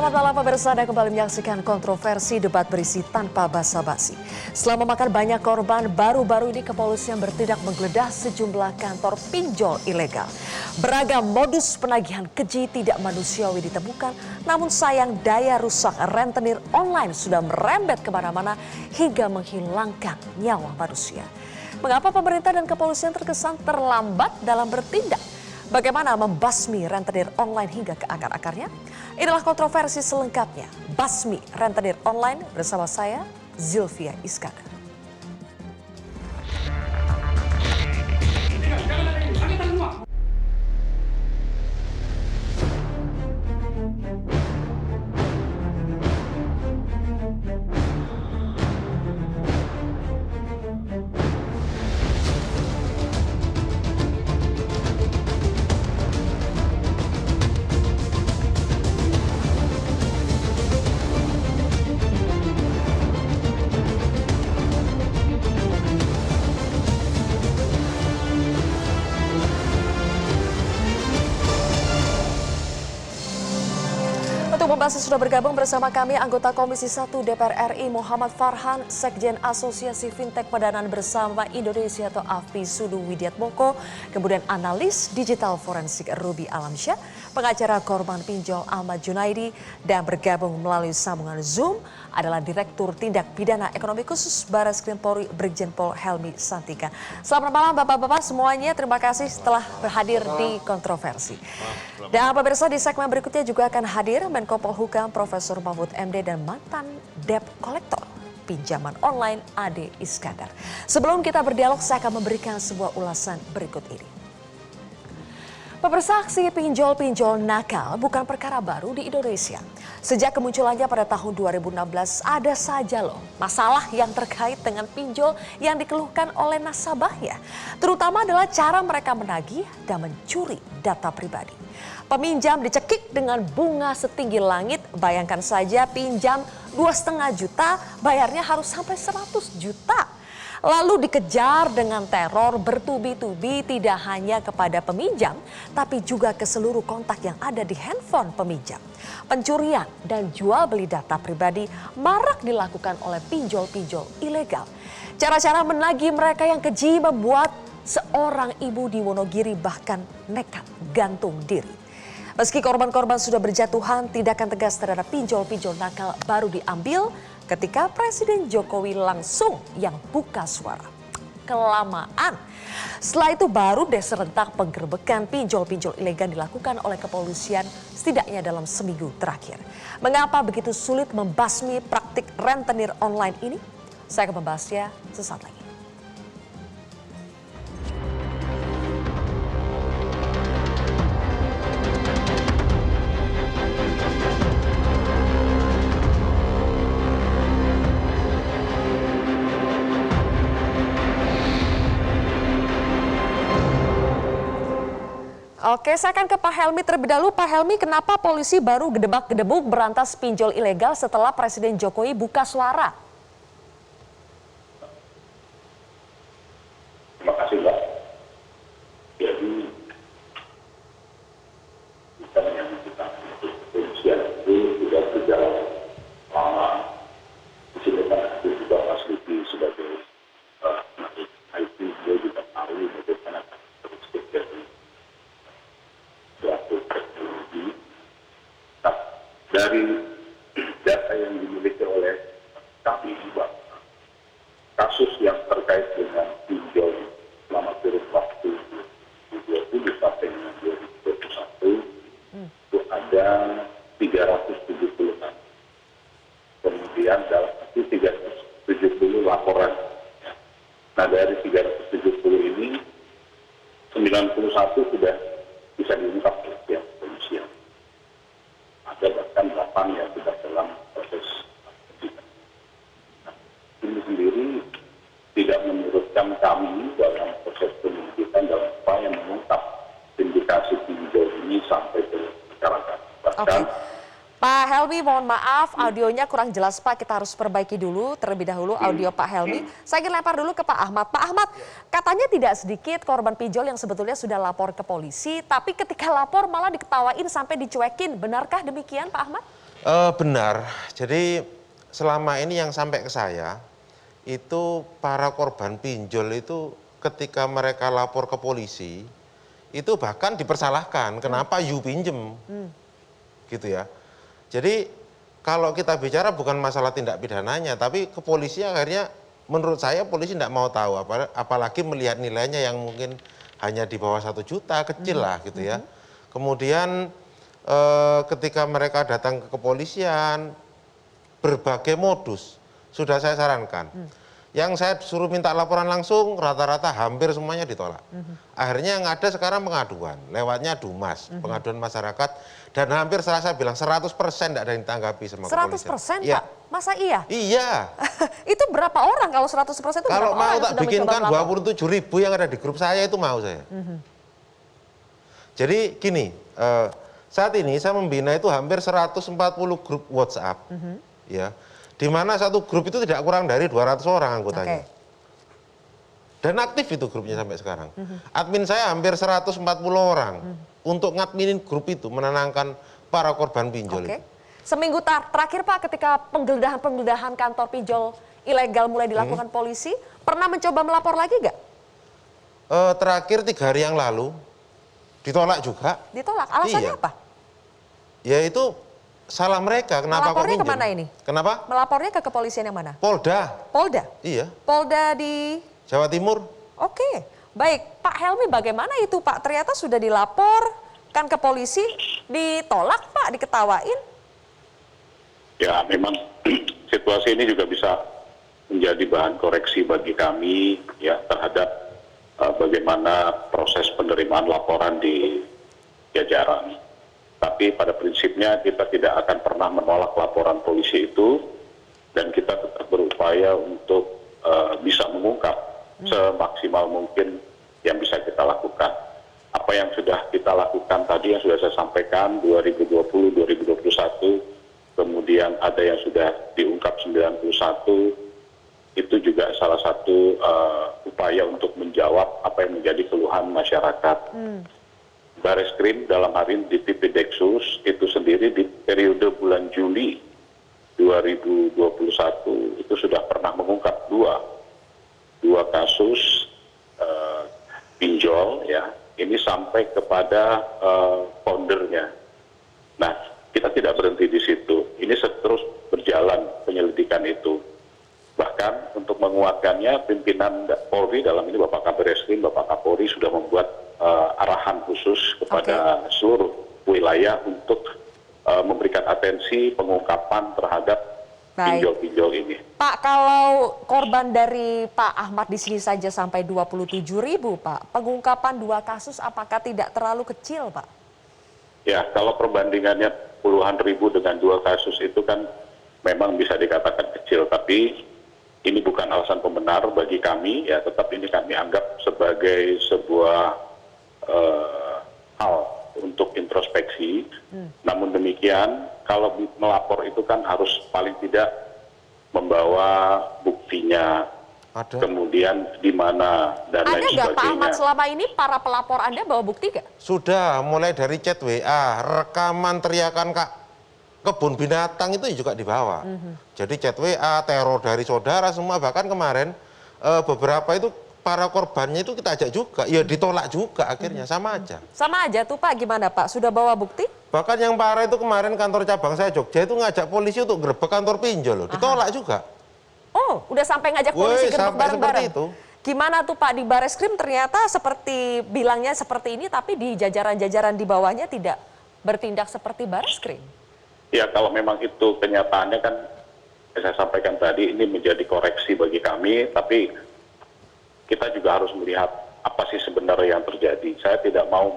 Selamat malam pemirsa, Anda kembali menyaksikan kontroversi debat berisi tanpa basa-basi. Setelah memakan banyak korban, baru-baru ini kepolisian bertindak menggeledah sejumlah kantor pinjol ilegal. Beragam modus penagihan keji tidak manusiawi ditemukan, namun sayang daya rusak rentenir online sudah merembet kemana-mana hingga menghilangkan nyawa manusia. Mengapa pemerintah dan kepolisian terkesan terlambat dalam bertindak? Bagaimana membasmi rentenir online hingga ke akar-akarnya? Inilah kontroversi selengkapnya. Basmi rentenir online bersama saya, Zilvia Iskandar. Untuk membahasnya sudah bergabung bersama kami anggota Komisi 1 DPR RI Muhammad Farhan, Sekjen Asosiasi Fintech Pendanaan Bersama Indonesia atau AFPI Sudu Widiatmoko, kemudian analis digital forensik Ruby Alamsyah, pengacara korban pinjol Ahmad Junaidi, dan bergabung melalui sambungan Zoom adalah Direktur Tindak Pidana Ekonomi Khusus Barreskrim Polri Brigjen Pol Helmi Santika. Selamat malam Bapak-Bapak semuanya, terima kasih telah berhadir di kontroversi. Dan pemirsa di segmen berikutnya juga akan hadir Menko Polhukam Profesor Mahfud MD dan mantan debt kolektor pinjaman online Ade Iskandar. Sebelum kita berdialog, saya akan memberikan sebuah ulasan berikut ini. Pemirsa, aksi pinjol-pinjol nakal bukan perkara baru di Indonesia. Sejak kemunculannya pada tahun 2016 ada saja loh masalah yang terkait dengan pinjol yang dikeluhkan oleh nasabahnya. Terutama adalah cara mereka menagih dan mencuri data pribadi. Peminjam dicekik dengan bunga setinggi langit, bayangkan saja pinjam 2,5 juta, bayarnya harus sampai 100 juta. Lalu dikejar dengan teror bertubi-tubi tidak hanya kepada peminjam, tapi juga ke seluruh kontak yang ada di handphone peminjam. Pencurian dan jual beli data pribadi marak dilakukan oleh pinjol-pinjol ilegal. Cara-cara menagih mereka yang keji membuat seorang ibu di Wonogiri bahkan nekat gantung diri. Meski korban-korban sudah berjatuhan, tindakan tegas terhadap pinjol-pinjol nakal baru diambil ketika Presiden Jokowi langsung yang buka suara. Kelamaan. Setelah itu baru deh serentak penggerbekan pinjol-pinjol ilegal dilakukan oleh kepolisian setidaknya dalam seminggu terakhir. Mengapa begitu sulit membasmi praktik rentenir online ini? Saya akan membahasnya sesaat lagi. Oke, saya akan ke Pak Helmi terlebih dahulu. Pak Helmi, kenapa polisi baru gedebak-gedebuk berantas pinjol ilegal setelah Presiden Jokowi buka suara? Terima kasih, Mbak. Jadi, kita yang kita kepolisian itu sudah berjalan lama. Di sini Pak juga Mas Lutfi sebagai IT, dia juga tahu bagaimana karakteristik dari suatu teknologi. Nah, dari data yang dimiliki oleh kami, Mbak, kasus yang terkait dengan pinjol selama kurun waktu 2020 sampai dengan 2021 itu ada 370 kan. Kemudian dalam itu 370 laporan. Nah, dari 370 ini 91 sudah bisa diungkap oleh pihak kepolisian. Ada bahkan 8 yang sudah dalam proses penyidikan. Nah, ini sendiri tidak menyurutkan kami dalam proses penyidikan dalam upaya mengungkap indikasi pinjol ini sampai ke masyarakat. Bahkan Pak Helmi, mohon maaf audionya kurang jelas Pak, kita harus perbaiki dulu terlebih dahulu audio Pak Helmi. Saya ingin lempar dulu ke Pak Ahmad. Pak Ahmad, katanya tidak sedikit korban pinjol yang sebetulnya sudah lapor ke polisi, tapi ketika lapor malah diketawain sampai dicuekin. Benarkah demikian Pak Ahmad? Benar. Jadi selama ini yang sampai ke saya itu para korban pinjol itu ketika mereka lapor ke polisi itu bahkan dipersalahkan kenapa you pinjem gitu ya. Jadi kalau kita bicara bukan masalah tindak pidananya, tapi kepolisian akhirnya menurut saya polisi tidak mau tahu, apalagi melihat nilainya yang mungkin hanya di bawah 1 juta, kecil lah gitu ya. Kemudian ketika mereka datang ke kepolisian, berbagai modus sudah saya sarankan. Yang saya suruh minta laporan langsung rata-rata hampir semuanya ditolak. Akhirnya yang ada sekarang pengaduan, lewatnya Dumas, pengaduan masyarakat, dan hampir saya bilang 100% tidak ada yang ditanggapi sama kepolisian. 100% Pak? Masa iya? Iya. Itu berapa orang kalau 100% itu Kalau berapa mau orang yang tak sudah bikinkan mencoba melapor? 27.000 yang ada di grup saya itu mau saya. Jadi gini, saat ini saya membina itu hampir 140 grup WhatsApp. Ya. Di mana satu grup itu tidak kurang dari 200 orang anggotanya. Dan aktif itu grupnya sampai sekarang. Admin saya hampir 140 orang untuk ngadminin grup itu, menenangkan para korban pinjol itu. Seminggu terakhir Pak, ketika penggeledahan kantor pinjol ilegal mulai dilakukan polisi, pernah mencoba melapor lagi nggak? Terakhir 3 hari yang lalu, ditolak juga. Ditolak, alasannya apa? Ya itu salah mereka, kenapa kok Melapornya pinjam? kemana ini? Kenapa? Melapornya ke kepolisian yang mana? Polda. Polda? Iya. Polda di? Jawa Timur. Oke, baik. Pak Helmi bagaimana itu Pak? Ternyata sudah dilaporkan ke polisi, ditolak Pak, diketawain. Ya memang situasi ini juga bisa menjadi bahan koreksi bagi kami ya terhadap bagaimana proses penerimaan laporan di jajaran. Tapi pada prinsipnya kita tidak akan pernah menolak laporan polisi itu dan kita tetap berupaya untuk bisa mengungkap semaksimal mungkin yang bisa kita lakukan. Apa yang sudah kita lakukan tadi yang sudah saya sampaikan 2020, 2021, kemudian ada yang sudah diungkap 91, itu juga salah satu upaya untuk menjawab apa yang menjadi keluhan masyarakat. Bareskrim dalam hari ini di TV Deksus itu sendiri di periode bulan Juli 2021 itu sudah pernah mengungkap dua kasus pinjol ya. Ini sampai kepada foundernya. Nah, kita tidak berhenti di situ. Ini terus berjalan penyelidikan itu. Bahkan untuk menguatkannya pimpinan Polri dalam ini Bapak Kabar Eskrim, Bapak Kapolri sudah membuat arahan khusus kepada seluruh wilayah untuk memberikan atensi pengungkapan terhadap pinjol-pinjol ini. Pak, kalau korban dari Pak Ahmad di sini saja sampai 27.000 Pak, pengungkapan 2 kasus apakah tidak terlalu kecil Pak? Ya, kalau perbandingannya puluhan ribu dengan 2 kasus itu kan memang bisa dikatakan kecil, tapi ini bukan alasan pembenar bagi kami, ya tetap ini kami anggap sebagai sebuah hal untuk introspeksi. Namun demikian, kalau melapor itu kan harus paling tidak membawa buktinya, kemudian di mana dan lain sebagainya. Ada nggak Pak Ahmad selama ini para pelapor Anda bawa bukti nggak? Sudah, mulai dari chat WA, rekaman teriakan Kak kebun binatang itu juga dibawa. Jadi chat WA, teror dari saudara semua, bahkan kemarin beberapa itu para korbannya itu kita ajak juga, ya ditolak juga akhirnya, sama aja. Sama aja tuh Pak, gimana Pak? Sudah bawa bukti? Bahkan yang parah itu kemarin kantor cabang saya Jogja itu ngajak polisi untuk gerebek kantor pinjol loh, ditolak juga. Oh, udah sampai ngajak polisi gerebek bareng-bareng. Itu. Gimana tuh Pak di Bareskrim ternyata seperti bilangnya seperti ini, tapi di jajaran-jajaran di bawahnya tidak bertindak seperti Bareskrim? Ya kalau memang itu kenyataannya kan saya sampaikan tadi ini menjadi koreksi bagi kami, tapi kita juga harus melihat apa sih sebenarnya yang terjadi. Saya tidak mau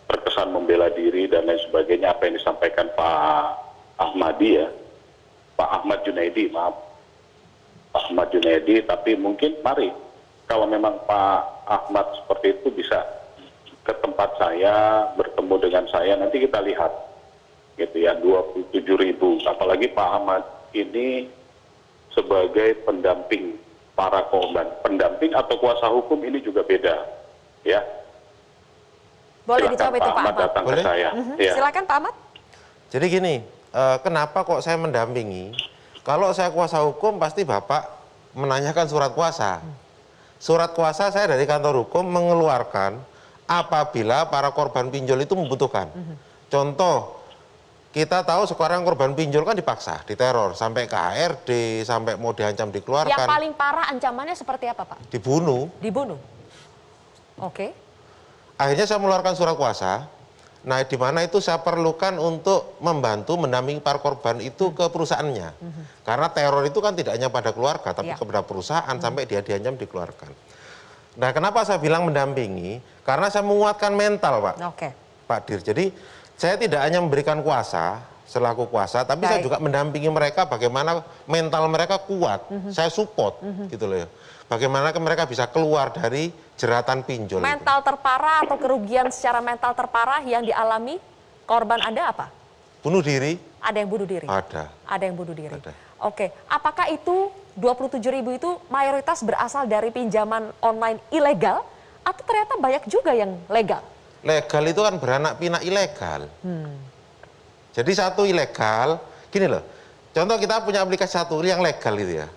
terkesan membela diri dan lain sebagainya apa yang disampaikan Pak Ahmadi ya, Pak Ahmad Junaidi, maaf, Pak Ahmad Junaidi. Tapi mungkin mari kalau memang Pak Ahmad seperti itu bisa ke tempat saya, bertemu dengan saya, nanti kita lihat gitu ya, 27.000. Apalagi Pak Ahmad ini sebagai pendamping para korban. Pendamping atau kuasa hukum ini juga beda, ya. Boleh dijawab itu Pak Ahmad. Datang boleh? ke saya. Ya. Silakan Pak Ahmad. Jadi gini, kenapa kok saya mendampingi? Kalau saya kuasa hukum pasti Bapak menanyakan surat kuasa. Surat kuasa saya dari kantor hukum mengeluarkan apabila para korban pinjol itu membutuhkan. Contoh, kita tahu sekarang korban pinjol kan dipaksa, diteror, sampai ke HRD, sampai mau diancam dikeluarkan. Yang paling parah ancamannya seperti apa, Pak? Dibunuh. Dibunuh. Oke. Akhirnya saya mengeluarkan surat kuasa. Nah, di mana itu saya perlukan untuk membantu mendampingi para korban itu ke perusahaannya. Karena teror itu kan tidak hanya pada keluarga, tapi Ya. kepada perusahaan sampai dia diancam dikeluarkan. Nah, kenapa saya bilang mendampingi? Karena saya menguatkan mental, Pak. Oke. Pak Dir. Jadi, saya tidak hanya memberikan kuasa, selaku kuasa, tapi saya Baik. juga mendampingi mereka bagaimana mental mereka kuat. Saya support, gitu loh ya. Bagaimana mereka bisa keluar dari jeratan pinjol itu. Mental terparah atau kerugian secara mental terparah yang dialami korban Anda apa? Bunuh diri? Ada yang bunuh diri? Ada. Ada yang bunuh diri? Ada. Oke, apakah itu 27.000 itu mayoritas berasal dari pinjaman online ilegal atau ternyata banyak juga yang legal? Legal itu kan beranak pinak ilegal. Jadi satu ilegal, gini loh, contoh kita punya aplikasi satu yang legal itu ya.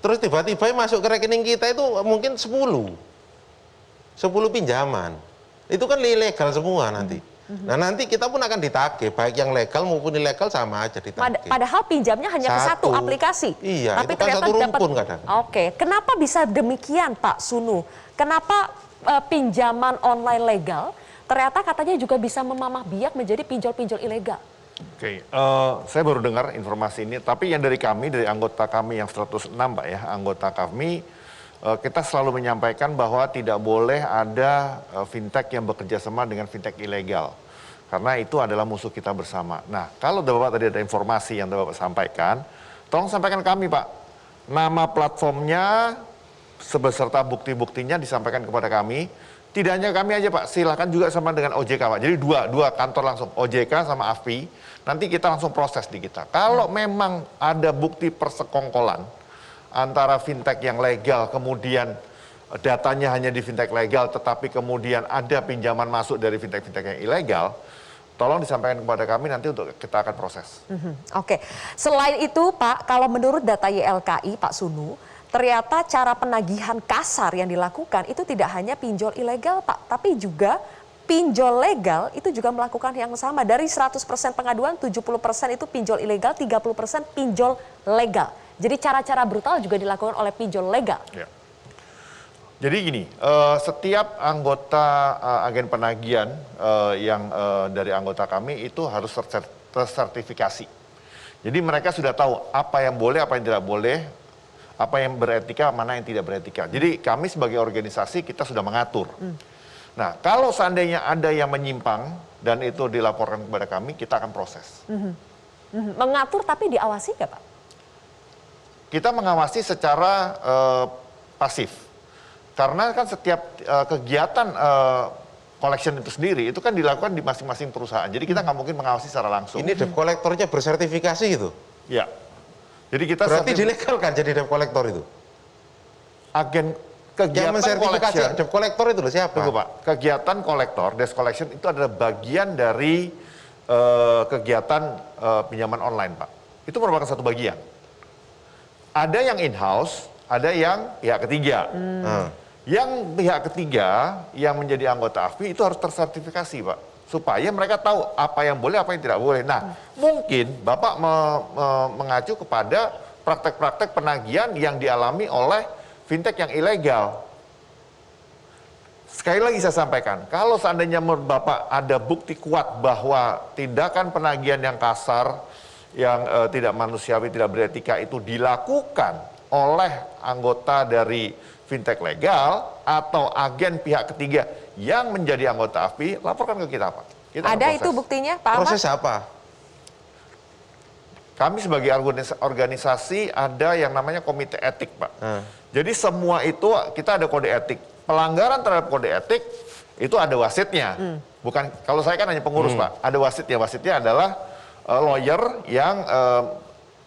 Terus tiba-tiba masuk ke rekening kita itu mungkin 10 pinjaman. Itu kan ilegal semua nanti. Nah, nanti kita pun akan ditagih, baik yang legal maupun ilegal sama aja ditagih. Padahal pinjamnya hanya ke satu aplikasi. Iya, tapi itu kan ternyata satu dapat. rumpun kadang. Oke, kenapa bisa demikian Pak Sunu? Kenapa pinjaman online legal ternyata katanya juga bisa memamah biak menjadi pinjol-pinjol ilegal? Oke, saya baru dengar informasi ini, tapi yang dari kami, dari anggota kami yang 106 Pak ya, anggota kami, kita selalu menyampaikan bahwa tidak boleh ada fintech yang bekerja sama dengan fintech ilegal. Karena itu adalah musuh kita bersama. Nah, kalau Bapak tadi ada informasi yang Bapak sampaikan, tolong sampaikan kami Pak. Nama platformnya, beserta bukti-buktinya disampaikan kepada kami. Tidak hanya kami aja Pak, silakan juga sama dengan OJK Pak. Jadi dua kantor langsung, OJK sama AFPI. Nanti kita langsung proses di kita. Kalau memang ada bukti persekongkolan antara fintech yang legal, kemudian datanya hanya di fintech legal, tetapi kemudian ada pinjaman masuk dari fintech-fintech yang ilegal, tolong disampaikan kepada kami nanti untuk kita akan proses. Oke, selain itu Pak, kalau menurut data YLKI Pak Sunu, ternyata cara penagihan kasar yang dilakukan itu tidak hanya pinjol ilegal Pak, tapi juga pinjol legal itu juga melakukan yang sama. Dari 100% pengaduan, 70% itu pinjol ilegal, 30% pinjol legal. Jadi cara-cara brutal juga dilakukan oleh pinjol legal. Ya. Jadi gini, setiap anggota agen penagihan yang dari anggota kami itu harus tersertifikasi. Jadi mereka sudah tahu apa yang boleh, apa yang tidak boleh, apa yang beretika, mana yang tidak beretika. Jadi kami sebagai organisasi kita sudah mengatur. Nah, kalau seandainya ada yang menyimpang dan itu dilaporkan kepada kami, kita akan proses. Mengatur tapi diawasi nggak Pak? Kita mengawasi secara pasif. Karena kan setiap kegiatan collection itu sendiri, itu kan dilakukan di masing-masing perusahaan. Jadi kita nggak mungkin mengawasi secara langsung. Ini debt collector-nya bersertifikasi gitu? Ya. Jadi kita Berarti dilegal kan jadi debt collector itu? agen Yang kegiatan mensertifikasi collection. debt collector itu loh siapa? Tunggu Pak, kegiatan kolektor, desk collection itu adalah bagian dari kegiatan pinjaman online Pak. Itu merupakan satu bagian. Ada yang in-house, ada yang pihak ketiga. Yang pihak ketiga yang menjadi anggota AFPI itu harus tersertifikasi Pak. Supaya mereka tahu apa yang boleh, apa yang tidak boleh. Nah, mungkin Bapak mengacu kepada praktek-praktek penagihan yang dialami oleh fintech yang ilegal. Sekali lagi saya sampaikan, kalau seandainya menurut Bapak ada bukti kuat bahwa tindakan penagihan yang kasar, yang tidak manusiawi, tidak beretika itu dilakukan oleh anggota dari fintech legal atau agen pihak ketiga yang menjadi anggota AFPI, laporkan ke kita Pak. Kita akan Ada proses. itu buktinya Pak Ahmad? Proses apa? Kami sebagai organisasi ada yang namanya komite etik Pak. Jadi semua itu kita ada kode etik. Pelanggaran terhadap kode etik itu ada wasitnya. Bukan, kalau saya kan hanya pengurus Pak. Ada wasitnya. Wasitnya adalah lawyer yang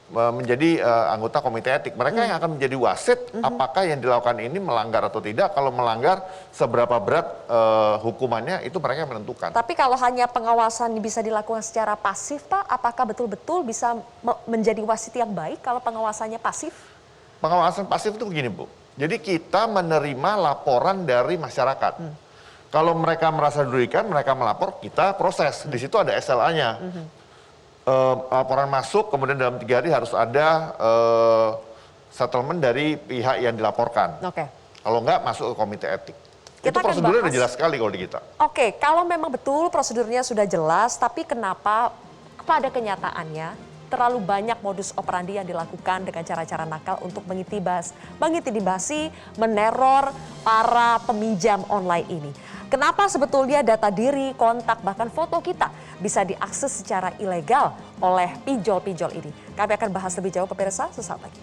menjadi anggota komite etik. Mereka yang akan menjadi wasit apakah yang dilakukan ini melanggar atau tidak. Kalau melanggar seberapa berat hukumannya itu mereka yang menentukan. Tapi kalau hanya pengawasan bisa dilakukan secara pasif Pak, apakah betul-betul bisa menjadi wasit yang baik kalau pengawasannya pasif? Pengawasan pasif itu begini Bu, jadi kita menerima laporan dari masyarakat. Kalau mereka merasa dirugikan, mereka melapor, kita proses. Di situ ada SLA-nya. Laporan masuk, kemudian dalam 3 hari harus ada settlement dari pihak yang dilaporkan. Oke. Kalau enggak, masuk ke komite etik. Kita Itu akan prosedurnya bahas. udah jelas sekali kalau di kita. Oke, kalau memang betul prosedurnya sudah jelas, tapi kenapa pada kenyataannya terlalu banyak modus operandi yang dilakukan dengan cara-cara nakal untuk mengintimidasi, meneror para peminjam online ini? Kenapa sebetulnya data diri, kontak, bahkan foto kita bisa diakses secara ilegal oleh pinjol-pinjol ini? Kami akan bahas lebih jauh pemirsa sesaat lagi.